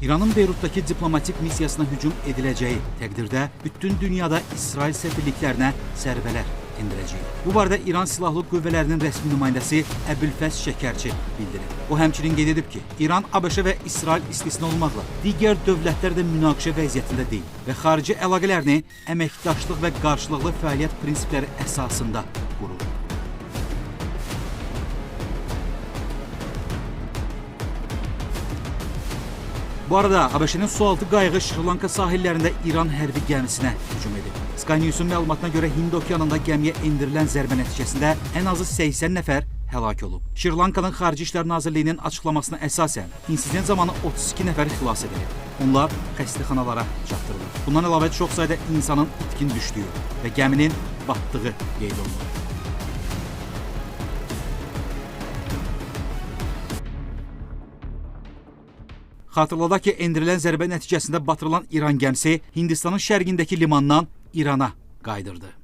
İranın Beyrutdakı diplomatik missiyasına hücum ediləcəyi təqdirdə bütün dünyada İsrail səfirliklərinə zərbələr endirəcək. Bu barədə İran Silahlı Qüvvələrinin rəsmi nümayəndəsi Əbülfəz Şəkərçi bildirib. O həmçinin qeyd edib ki, İran, ABŞ və İsrail istisna olmaqla digər dövlətlər də münaqişə vəziyyətində deyil və xarici əlaqələrini əməkdaşlıq və qarşılıqlı fəaliyyət prinsipləri əsasında qurur. Bu arada ABŞ-nin sualtı qayığı Şri Lanka sahillərində İran hərbi gəmisinə hücum edib. Sky News-un məlumatına görə Hind okeanında gəmiyə endirilən zərbə nəticəsində ən azı 80 nəfər həlak olub. Şri Lankanın Xarici İşlər Nazirliyinin açıqlamasına əsasən insident zamanı 32 nəfər xilas edilib. Onlar xəstəxanalara çatdırılıb. Bundan əlavə çox sayda insanın itkin düşdüyü və gəminin batdığı qeyd olunub. Xatırladaq ki, endirilən zərbə nəticəsində batırılan İran gəmisi Hindistanın şərqindəki limandan İrana qaydırdı.